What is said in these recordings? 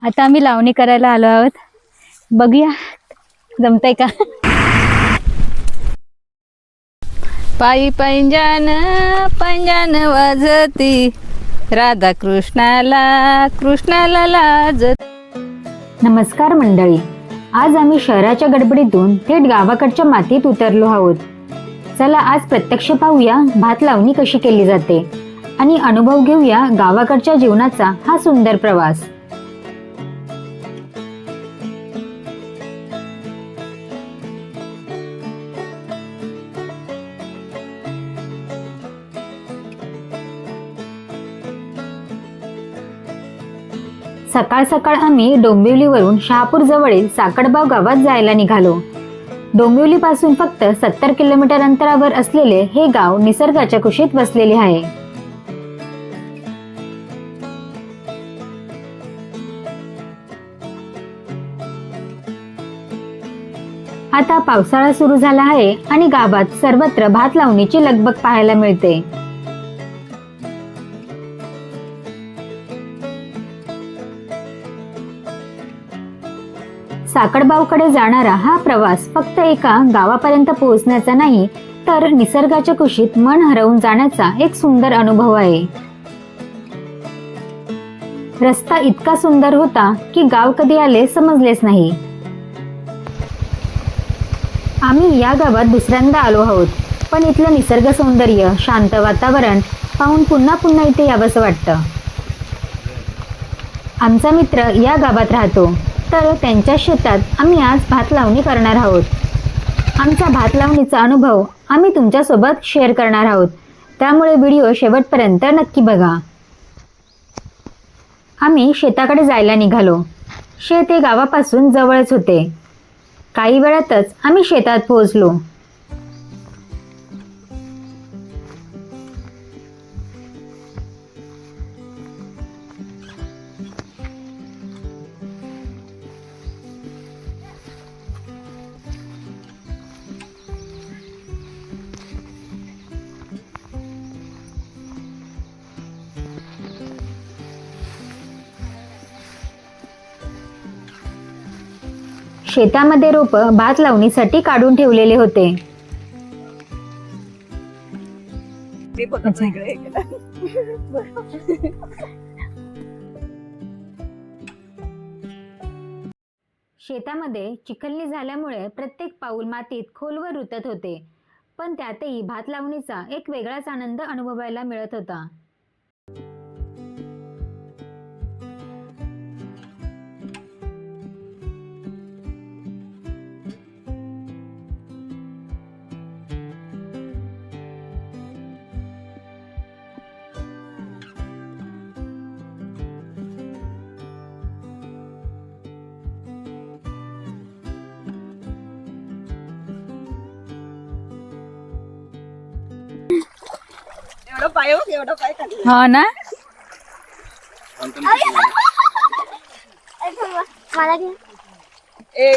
आता आम्ही लावणी करायला आलो आहोत. बघूया जमतंय का. पायी पैंजण पैंजण वाजती राधा कृष्णाला लाजत. नमस्कार मंडळी, आज आम्ही शहराच्या गडबडीतून थेट गावाकडच्या मातीत उतरलो आहोत. चला आज प्रत्यक्ष पाहूया भात लावणी कशी केली जाते आणि अनुभव घेऊया गावाकडच्या जीवनाचा हा सुंदर प्रवास. सकाळ सकाळ आम्ही डोंबिवलीवरून शहापूर जवळील साकडबाव गावात जायला निघालो. डोंबिवली पासून फक्त 70 किलोमीटर अंतरावर असलेले हे गाव निसर्गाच्या कुशीत वसलेले आहे. आता पावसाळा सुरू झाला आहे आणि गावात सर्वत्र भात लावणीची लगबग पाहायला मिळते. साकडबावकडे जाणारा हा प्रवास फक्त एका गावापर्यंत पोहोचण्याचा नाही, तर निसर्गाच्या कुशीत मन हरवून जाण्याचा एक सुंदर अनुभव आहे. रस्ता इतका सुंदर होता की गाव कधी आले समजलेच नाही. आम्ही या गावात दुसऱ्यांदा आलो आहोत, पण इथलं निसर्ग सौंदर्य, शांत वातावरण पाहून पुन्हा पुन्हा इथे यावंसं वाटतं. आमचा मित्र या गावात राहतो, तर त्यांच्या शेतात आम्ही आज भात लावणी करणार आहोत. आमचा भात लावणीचा अनुभव आम्ही तुमच्यासोबत शेअर करणार आहोत, त्यामुळे व्हिडिओ शेवटपर्यंत नक्की बघा. आम्ही शेताकडे जायला निघालो. शेत हे गावापासून जवळच होते. काही वेळातच आम्ही शेतात पोहोचलो. शेतामध्ये रोप भात लावणीसाठी काढून ठेवलेले होते. शेतामध्ये चिखलनी झाल्यामुळे प्रत्येक पाऊल मातीत खोलवर रुतत होते, पण त्यातही भात लावणीचा एक वेगळाच आनंद अनुभवायला मिळत होता. हो ना.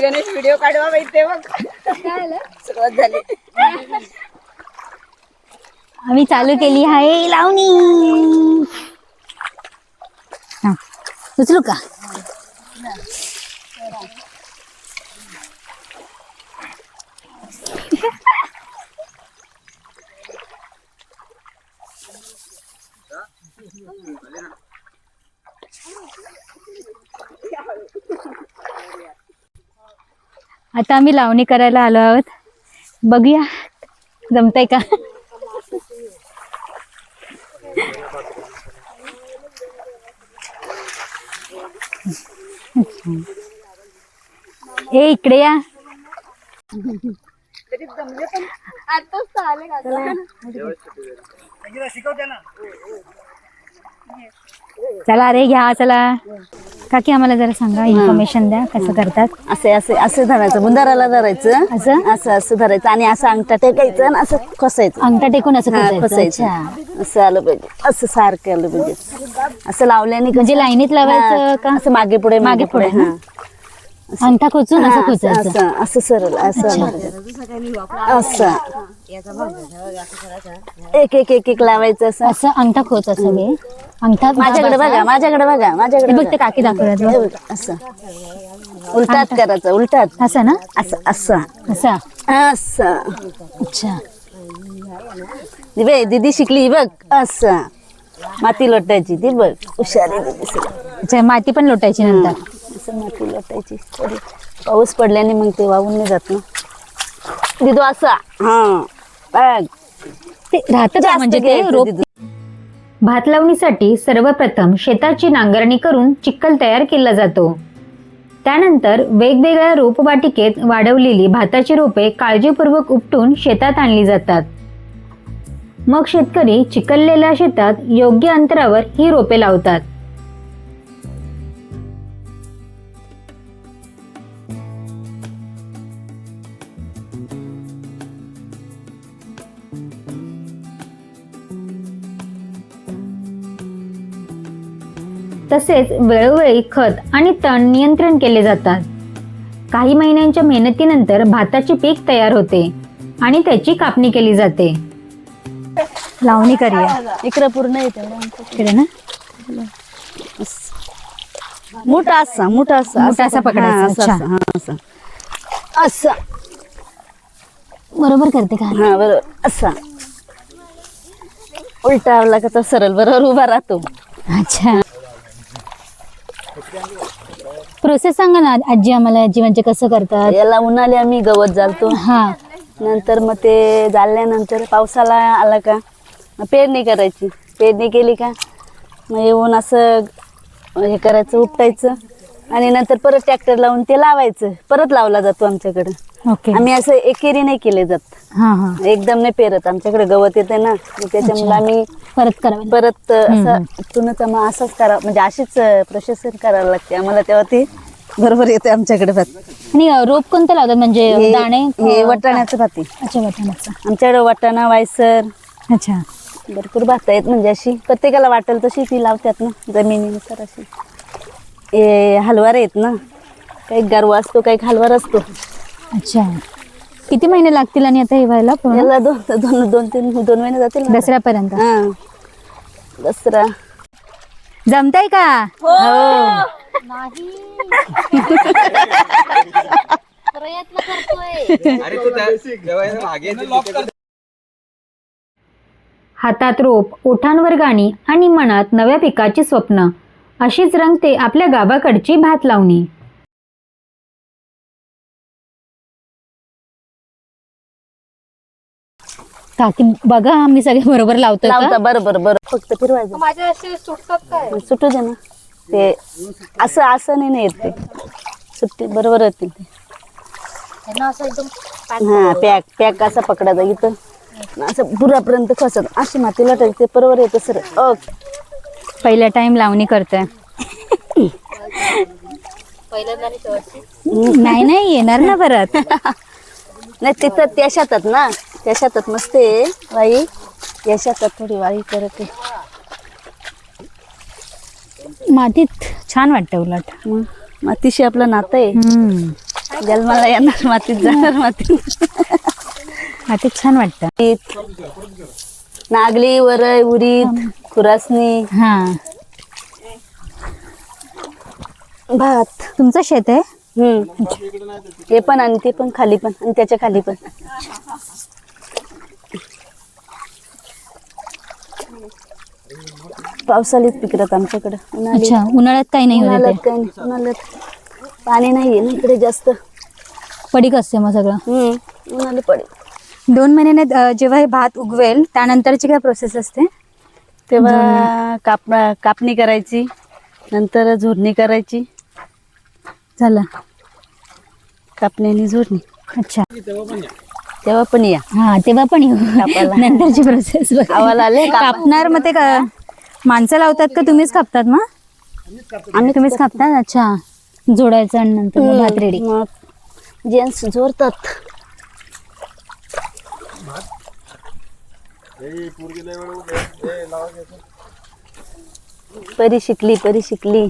गणेश व्हिडिओ काढवा माहिती बघ. सुरुवात झाली. आम्ही चालू केली आहे लावणी. उचलू का. आता आम्ही लावणी करायला आलो आहोत. बघूया जमतंय का. हे इकडे या. चला रे घ्या. चला काकी आम्हाला जरा सांगा, इन्फॉर्मेशन द्या कसं करतात. असे असे असं धरायचं, बुंदाराला धरायचं, असं असं असं धरायचं आणि असं अंगठा टेकायचं आणि असं खोसायचं. अंगठा टेकून असं खोसायचं. खोसायचं. असं आलं पाहिजे, असं सारखं आलं पाहिजे. असं लावल्याने म्हणजे लाईनीत लावायचं का असं मागे पुढे मागे पुढे. अंगठा खोचून असं खोचायचं. असं असं सरळ असं असं एक एक एक एक लावायचं असं. असं अंगठा खोच असं. अंगठा माझ्याकडे बघा, माझ्याकडे बघा, माझ्याकडे बघ ते काकी दाखवतात हे बघ, असं उलटात करायचं, उलटात असं ना, असं असं असा. असं. अच्छा, दिवे दीदी शिकली बघ, असं माती लोटायची ती बघ, हुशार आहे दीदी सगळं. अच्छा, माती पण लोटायची नंतर. असं माती लोटायची थोडी. पाऊस पडल्याने मग ते वाहून नाही जात ना दिदू, असा. हा बघ ते राहतं का जास्त म्हणजे ते घ्यायचं रोप? दिदू. भात लावणीसाठी सर्वप्रथम शेताची नांगरणी करून चिखल तयार केला जातो. त्यानंतर वेगवेगळ्या रोपवाटिकेत वाढवलेली भाताची रोपे काळजीपूर्वक उपटून शेतात आणली जातात. मग शेतकरी चिखललेल्या शेतात योग्य अंतरावर ही रोपे लावतात. तसेच वेळोवेळी खत आणि तण नियंत्रण केले जातात. काही महिन्यांच्या मेहनतीनंतर भाताचे पीक तयार होते आणि त्याची कापणी केली जाते. लावणी करूया इकडं पूर्ण येते इकडे ना, मोठा असा, मोठा असा, मोठा असा पकडायचा. हा, असं, अच्छा. असं, हा, असं असं. बरोबर करते का? हा बरोबर, असा उलटा आवला का तो सरळ बरोबर उभा राहतो. अच्छा, प्रोसेस सांगा ना आजी आम्हाला. आजी म्हणजे कसं करतात? याला उन्हाळी आम्ही गवत जालतो, हा, नंतर मग ते जाळल्यानंतर पावसाला आला का मग पेरणी करायची. पेरणी केली का मग येऊन असं हे करायचं, उपटायचं आणि नंतर परत ट्रॅक्टर लावून ते लावायचं. परत लावला जातो आमच्याकडे. ओके. आम्ही असं एकेरी नाही केले जात, हा हा, एकदम नाही पेरत. आमच्याकडे गवत येते ना, मग त्याच्यामुळे आम्ही परत करावं. परत असं पुन्हा मग असंच करावं, म्हणजे अशीच प्रोसेस करावं लागते आम्हाला, तेव्हा ते बरोबर येते आमच्याकडे भात. आणि रोप कोणतं लावतात म्हणजे दाणे? हे वाटाण्याचं भात आहे. अच्छा, वाटाण्याचं. आमच्याकडे वाटाणा, वायसर अच्छा, भरपूर भात आहेत. म्हणजे अशी प्रत्येकाला वाटेल तशी ती लावतात ना जमिनीनुसार. अशी हे हलवार आहेत ना, काही गारवा असतो, काही हलवार असतो. अच्छा. किती महिने लागतील आणि आता हे व्हायला पूर्ण? याला दोन महिने जातील ना. दसऱ्यापर्यंत? हा, दसरा. जमताय का? हो. हातात रोप, ओठांवर गाणी आणि मनात नव्या पिकाची स्वप्न, अशीच रंगते आपल्या गावाकडची भात लावणी. काकी बघा, आम्ही सगळे बरोबर लावतो लावता बरोबर बरोबर, फक्त फिरवायचं. माझ्या असे सुटतात काय? सुटू दे ना, ते असं असं नाही येत, ते सुट्टी बरोबर येतील ते. त्यांना असं एकदम हा पॅक पॅक असा पकडायचा इथं, असं पुरापर्यंत खसत अशी माती लाटायची, ते बरोबर येतं सर. पहिला टाइम लावणी करतोय. पहिल्यांदा आणि शेवटची. नाही नाही, येणार ना परत. नाही तिथं त्या शेतात ना, त्या शेतात मस्त आहे वाई, या शेतात थोडी वाई करत आहे. मातीत छान वाटतं उलट. मग मातीशी आपलं नातं आहे. जन्माला येणार मातीत, जाणार मातीत. मातीत छान वाटतं. नागली, वरई, उडीद, खुरासणी, हा. भात. तुमचं शेत आहे? हे पण आणि ते पण खाली पण आणि त्याच्या खाली पण. पावसाळीच पिकतात आमच्याकडे. अच्छा, उन्हाळ्यात काही नाही होत उन्हाळ्यात काही नाही, उन्हाळ्यात पाणी नाही ना इकडे जास्त. पडीक असते मग सगळं. उन्हाळी पडेल. 2 महिन्याने जेव्हा हे भात उगवेल त्यानंतरची काय प्रोसेस असते? तेव्हा कापणी करायची, नंतर झोडणी करायची. झालं कापणी आणि झोडणी. अच्छा, तेव्हा पण या. हा तेव्हा पण येऊ. कापायला. नंतरची प्रोसेस आवाला आले कापणार मग ते माणसं लावतात का तुम्हीच कापतात? मग आम्ही तुम्हीच कापतात. अच्छा, जोडायचं आणि नंतर मग भात रेडी. मग जेंट्स जोडतात. परी शिकली, परी शिकली.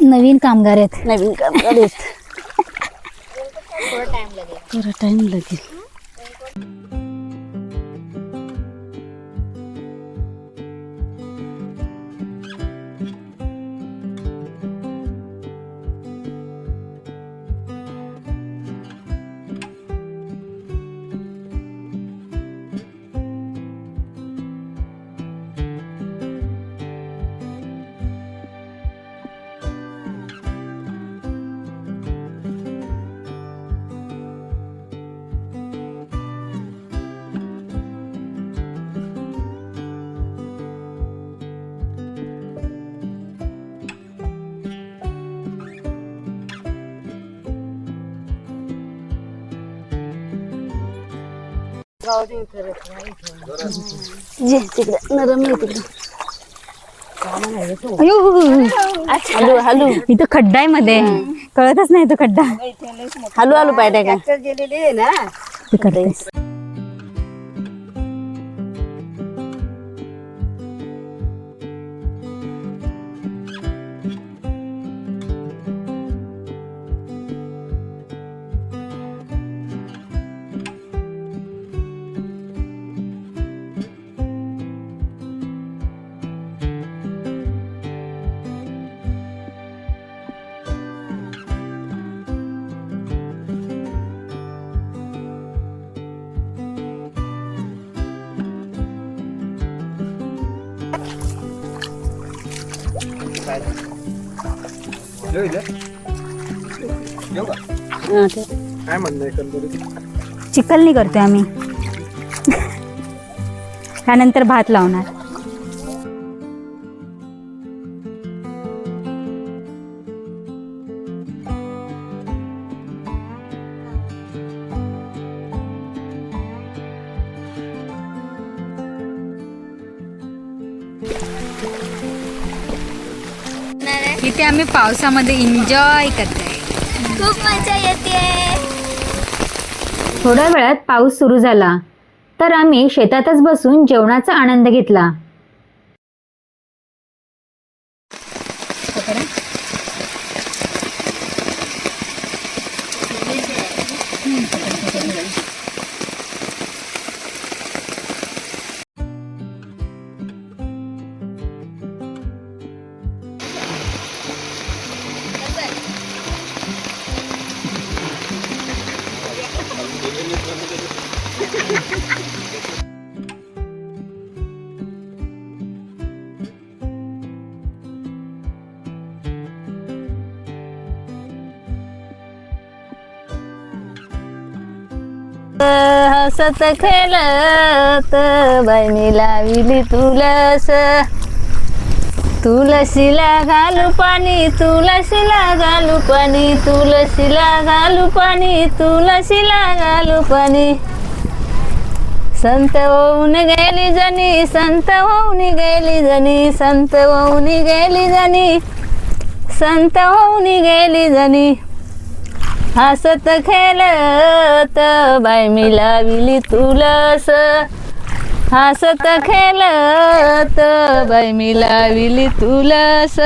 नवीन कामगार आहेत. नवीन काम करीत. थोडा टाइम लागेल. जे तिकडे नरम आहे तिकडे. हलू हलू इथं खड्डा आहे मध्ये, कळतच नाही तो खड्डा. हलू हलू पाहिजे का ते करतेस. काय म्हणणं एकंदरीत? चिकलनी करतोय आम्ही. त्यानंतर भात लावणार. इथे आम्ही पावसामध्ये एन्जॉय करतोय. खूप मजा येते. थोड्या वेळात पाऊस सुरू झाला तर आम्ही शेतातच बसून जेवणाचा आनंद घेतला. हसत खेळत बाई मी लाविली तुलस, तुलसीला घालू पाणी, तुलसीला घालू पाणी, तुलसीला घालू पाणी, तुलसीला घालू पाणी. संत होऊन गेली जनी, संत होऊन गेली जनी, संत होऊन गेली जनी, संत होऊन गेली जनी. हसत खेळत बाई मी लाविली तुलस, हसत खेळत बाई मी लाविली तुलस.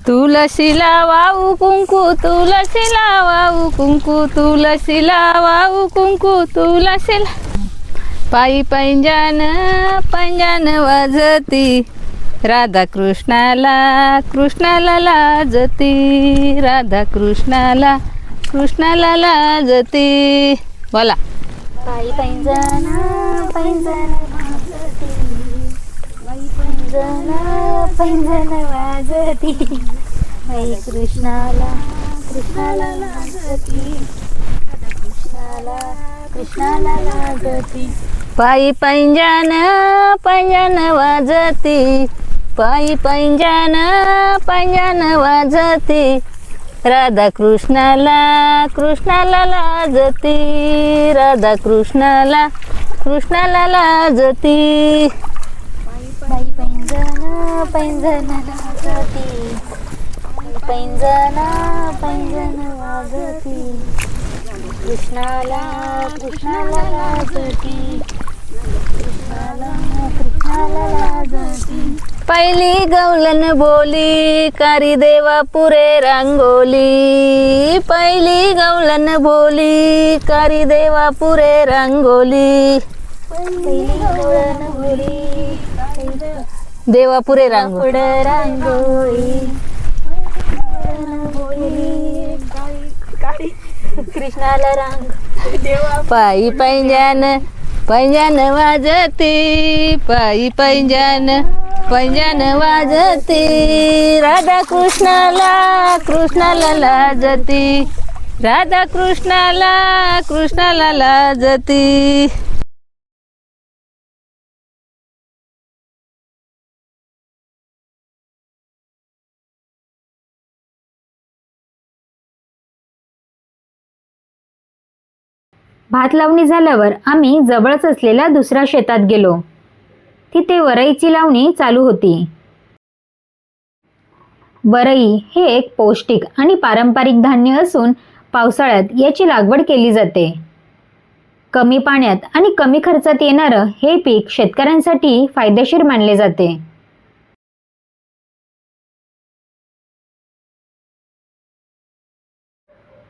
तुलसीला वाहू कुंकू, तुलसीला वाहू कुंकू, तुलसीला वाहू कुंकू, तुलसीला. पायी पैंजन पैंजन वाजती, राधा कृष्णाला कृष्णाला लाजती, राधा कृष्णाला कृष्णाला लाजती. बोला. पायी पैंजण पैंजण वाजती, बाई पैंजण पैंजण वाजती, बाई कृष्णाला कृष्णाला लाजती, कृष्णाला कृष्णाला लाजती. पायी पैंजन पैंजन वाजती, पायी पैंजन पैंजन वाजती, राधा कृष्णाला कृष्णाला लाजती, राधा कृष्णाला कृष्णाला लाजती. बाई पैंजण पैंजण वाजती, बाई पैंजण पैंजण वाजती, कृष्णाला कृष्णाला लाजती, कृष्णाला कृष्णाला लाजती. पहिली गवलन बोली कारी देवा पुरे रांगोली, पहिली गवलन बोली कारी देवा पुरे रांगोली, पहिली गवळण बोली देवा पुरे रांगोली. पुढं रांगोळी, गवळण बोली कृष्णाला रांग. पायी पैंजन पैंजन वाजती, पायी पैंजन पैंजन वाजती, राधा कृष्णाला कृष्णाला लाजती, राधा कृष्णाला कृष्णाला लाजती. भात लावणी झाल्यावर आम्ही जवळच असलेल्या दुसऱ्या शेतात गेलो. तिथे वरईची लावणी चालू होती. वरई हे एक पौष्टिक आणि पारंपरिक धान्य असून पावसाळ्यात याची लागवड केली जाते. कमी पाण्यात आणि कमी खर्चात येणारं हे पीक शेतकऱ्यांसाठी फायदेशीर मानले जाते.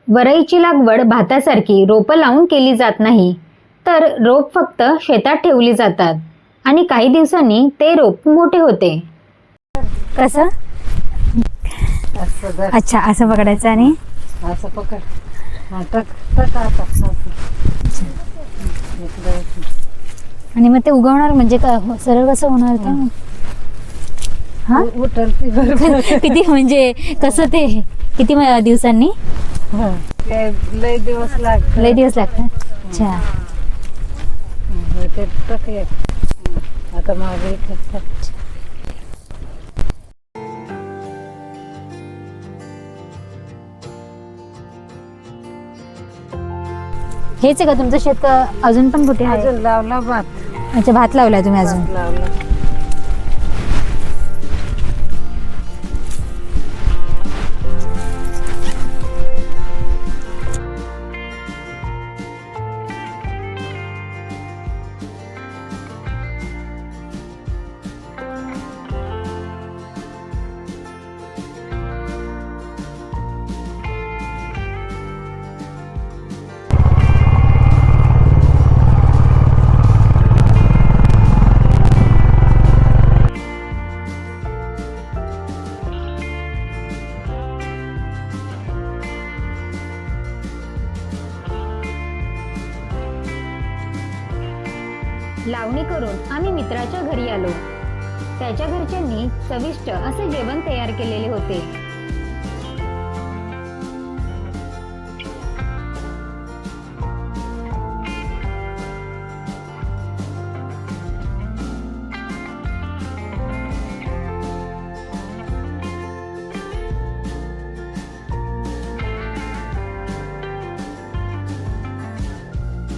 वरईची लागवड भातासारखी रोपं लावून केली जात नाही, तर रोप फक्त शेतात ठेवली जातात आणि काही दिवसांनी ते रोप मोठे होते. कसं? अच्छा, असं पकडायचं आणि असं पकड. हा, टक टक आता असं. आणि मग ते उगवणार म्हणजे का सरळ कसं होणार ते? हा उठल ती बरोबर. किती म्हणजे कसं ते किती दिवसांनी? हा, काय लय दिवस लागतात. लय दिवस लागतात. अच्छा. ते टक एक. आता मागे एक. हेच आहे का तुमचं शेत का अजून पण कुठे आहे? अजून लावला भात. अच्छा, भात लावलाय तुम्ही अजून? लावला. लावणी करून आम्ही मित्राच्या घरी आलो. त्याच्या घरच्यांनी चविष्ट असे जेवण तयार केलेले होते.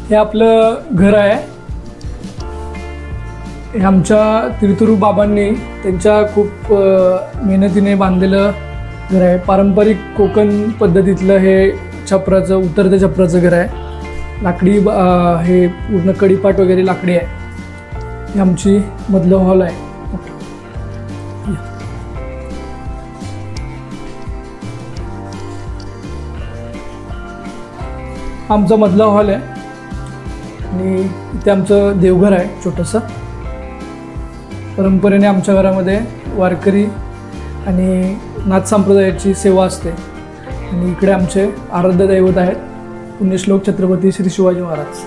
हे आपलं घर आहे. हे आमच्या तीर्थरू बाबांनी त्यांच्या खूप मेहनतीने बांधलेलं घर आहे. पारंपरिक कोकण पद्धतीतलं हे छपराचं, उतरत्या छपराचं घर आहे. लाकडी हे पूर्ण कढीपाट वगैरे लाकडी आहे. हे आमची मधलं हॉल आहे. आमचा मधला हॉल आहे आणि इथे आमचं देवघर आहे छोटंसं. परंपरेने आमच्या घरामध्ये वारकरी आणि नाथ संप्रदायाची सेवा असते आणि इकडे आमचे आराध्य दैवत आहेत पुण्यश्लोक छत्रपती श्री शिवाजी महाराज.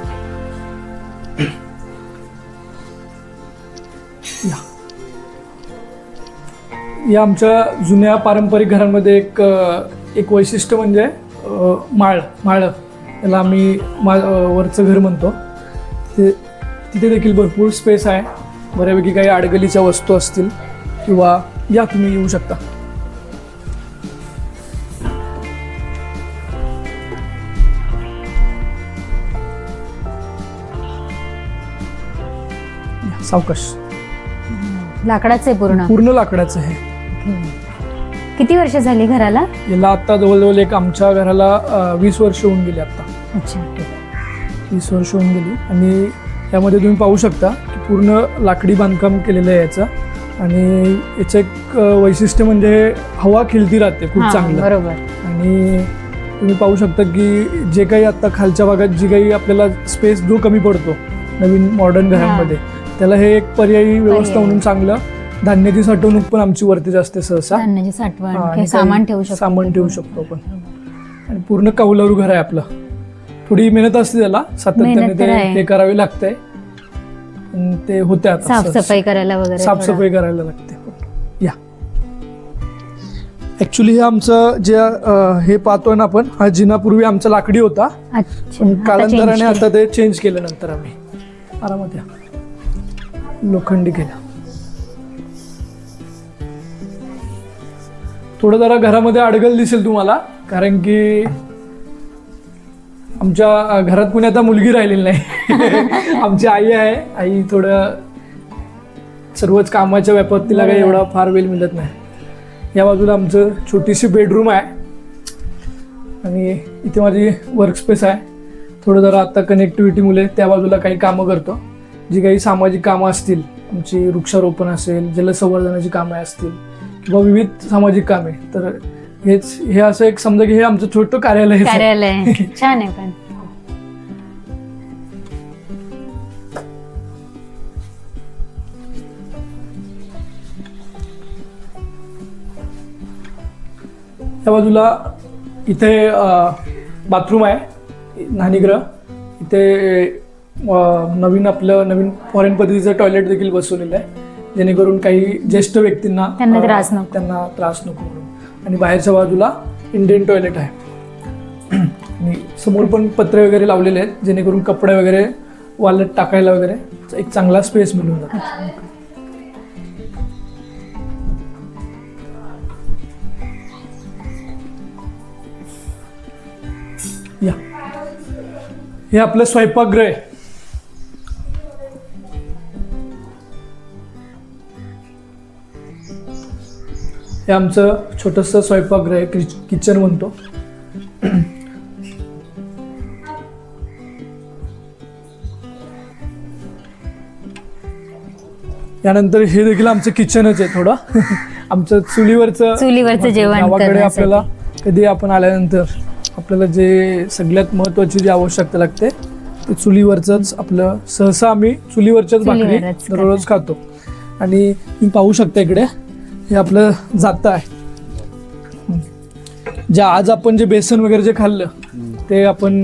या आमच्या जुन्या पारंपरिक घरांमध्ये एक वैशिष्ट्य म्हणजे माळ याला आम्ही वरचं घर म्हणतो. तिथे देखील भरपूर स्पेस आहे. बऱ्यापैकी काही अडगलीच्या वस्तू असतील किंवा या तुम्ही येऊ शकता. सावकाश. लाकडाचं आहे पूर्ण? पूर्ण लाकडाचं आहे. किती वर्ष झाली घराला? याला आता जवळजवळ आमच्या घराला 20 वर्ष होऊन गेली आता. अच्छा. 20 वर्ष होऊन गेली आणि यामध्ये तुम्ही पाहू शकता की पूर्ण लाकडी बांधकाम केलेलं आहे याचं. आणि याचं एक वैशिष्ट्य म्हणजे हवा खेळती राहते खूप चांगलं. बरोबर. आणि तुम्ही पाहू शकता की जे काही आता खालच्या भागात जी काही आपल्याला स्पेस जो कमी पडतो नवीन मॉडर्न घरांमध्ये, त्याला हे एक पर्यायी व्यवस्था म्हणून चांगलं. धान्याची साठवणूक पण आमची वरतीच असते सहसा. धान्याची साठवण, आणि सामान ठेवू शकतो. सामान ठेवू शकतो आपण. आणि पूर्ण कौलारू घर आहे आपलं. थोडी मेहनत असते त्याला, सातत्याने ते हे करावे लागतंय. ते होते आता साफसफाई करायला वगैरे. साफसफाई करायला लागते. या ऍक्च्युली हे आमचं जे हे पाहतोय ना आपण, हा जिना पूर्वी आमचा लाकडी होता. पण कालांतराने आता ते चेंज केलं. नंतर आम्ही आरामात या लोखंडी केला. थोडं जरा घरामध्ये अडगल दिसेल तुम्हाला, कारण की आमच्या घरात कुणी आता मुलगी राहिलेली नाही. आमची आई आहे. आई थोडं सर्वच कामाच्या व्यापात तिला काही एवढा फार वेळ मिळत नाही. या बाजूला आमचं छोटीशी बेडरूम आहे आणि इथे माझी वर्कस्पेस आहे. थोडं जरा आता कनेक्टिव्हिटीमुळे त्या बाजूला काही कामं करतो. जी काही सामाजिक कामं असतील, आमची वृक्षारोपण असेल, जलसंवर्धनाची कामं असतील किंवा विविध सामाजिक कामे, तर हे असं एक समजा की हे आमचं छोटं कार्यालय कार्यालय छान आहे. पण त्या बाजूला इथे बाथरूम आहे, न्हाणीगृह. इथे नवीन फॉरेन पद्धतीचं टॉयलेट देखील बसवलेलं आहे, जेणेकरून काही ज्येष्ठ व्यक्तींना त्यांना त्रास नको म्हणून. आणि बाहेरच्या बाजूला इंडियन टॉयलेट आहे. आणि समोर पण पत्रे वगैरे लावलेले आहेत, जेणेकरून कपडे वगैरे वाळत टाकायला वगैरे एक चांगला स्पेस मिळून जातो. या हे आपलं स्वयंपाकगृह आहे. हे आमचं छोटंसं स्वयंपाकगृह आहे, किचन म्हणतो. यानंतर हे देखील आमचं किचनच आहे थोडं. आमचं चुलीवरचं जेवण. गावाकडे आपल्याला कधी आपण आल्यानंतर आपल्याला जे सगळ्यात महत्त्वाची जी आवश्यकता लागते ते चुलीवरचंच आपलं. सहसा आम्ही चुलीवरच्याच भाकरी दररोज खातो. आणि तुम्ही पाहू शकता इकडे हे आपलं जातं आहे. आज आपण जे बेसन वगैरे जे खाल्लं ते आपण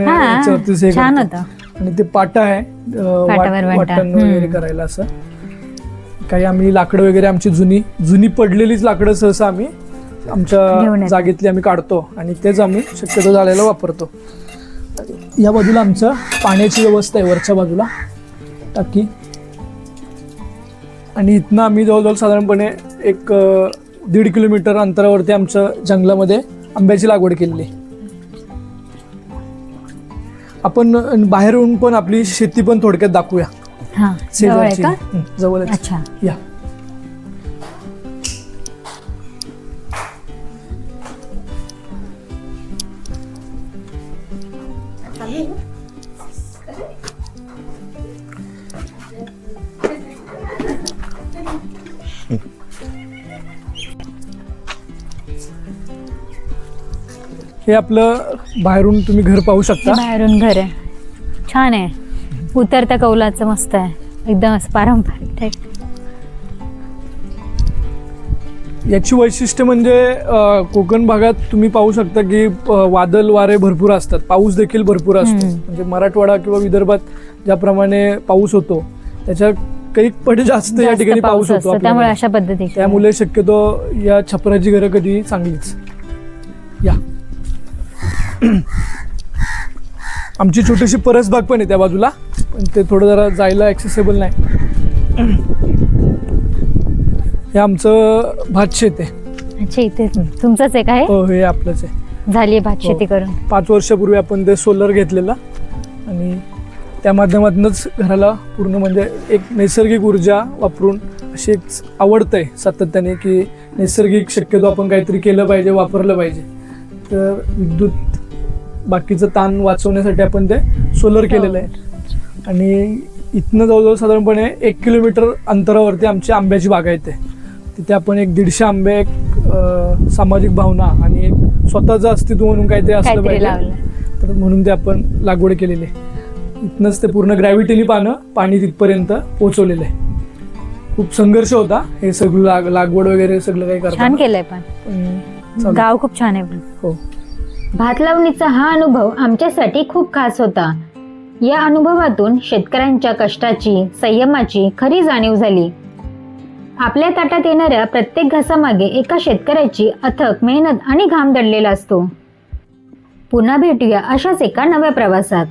छान होतं. आणि ते पाटा आहे वाटण वगैरे करायला. असं काही आम्ही लाकडं वगैरे आमची जुनी पडलेलीच लाकडं सहसा आम्ही आमच्या जागेतली आम्ही काढतो आणि तेच आम्ही शक्यतो जाळायला वापरतो. या बाजूला आमचं पाण्याची व्यवस्था आहे, वरच्या बाजूला टाकी. आणि इथनं आम्ही जवळजवळ साधारणपणे 1.5 किलोमीटर अंतरावरती आमच्या जंगलामध्ये आंब्याची लागवड केलेली आहे. आपण बाहेरून पण आपली शेती पण थोडक्यात दाखवूया. जवळ. अच्छा. या हे आपलं बाहेरून तुम्ही घर पाहू शकता. बाहेरून घर आहे, छान आहे. उतरत्या कौलाचं मस्त आहे, एकदम असं पारंपरिक टाईप. याची वैशिष्ट्य म्हणजे कोकण भागात तुम्ही पाहू शकता की वादळ वारे भरपूर असतात, पाऊस देखील भरपूर असतो. म्हणजे मराठवाडा किंवा विदर्भात ज्याप्रमाणे पाऊस होतो त्याच्या काही पट जास्त या ठिकाणी पाऊस होतो. त्यामुळे अशा पद्धती, त्यामुळे शक्यतो या छपराची घरं कधी चांगलीच. या आमची छोटीशी परसबाग पण आहे त्या बाजूला, पण ते थोडं जरा जायला ॲक्सेसेबल नाही. हे आमचं भात शेत आहे. अच्छा, इथे तुमचंच आहे का? हो, हे आपलंच आहे. झाली भात शेती करून 5 वर्षापूर्वी आपण ते सोलर घेतलेलं आणि त्या माध्यमातूनच घराला पूर्ण म्हणजे एक नैसर्गिक ऊर्जा वापरून अशी एक आवडतं आहे सातत्याने की नैसर्गिक शक्यतो आपण काहीतरी केलं पाहिजे, वापरलं पाहिजे. तर विद्युत बाकीचं ताण वाचवण्यासाठी आपण ते सोलर केलेलं आहे. आणि इथनं जवळजवळ साधारणपणे 1 किलोमीटर अंतरावरती आमची आंब्याची बाग आहे. तिथे आपण 150 आंबे, एक सामाजिक भावना आणि एक स्वतःचं अस्तित्व म्हणून काहीतरी असलं पाहिजे, तर म्हणून ते आपण लागवड केलेली आहे. इथनंच ते पूर्ण ग्रॅव्हिटीने पाणी तिथपर्यंत पोहोचवलेलं आहे. खूप संघर्ष होता हे सगळं लागवड वगैरे सगळं काही करताना. छान केलंय, पण गाव खूप छान आहे. हो, भात लावणीचा हा अनुभव आमच्यासाठी खूप खास होता. या अनुभवातून शेतकऱ्यांच्या कष्टाची, संयमाची खरी जाणीव झाली. आपल्या ताटात येणाऱ्या प्रत्येक घासामागे एका शेतकऱ्याची अथक मेहनत आणि घाम दडलेला असतो. पुन्हा भेटूया अशाच एका नव्या प्रवासात.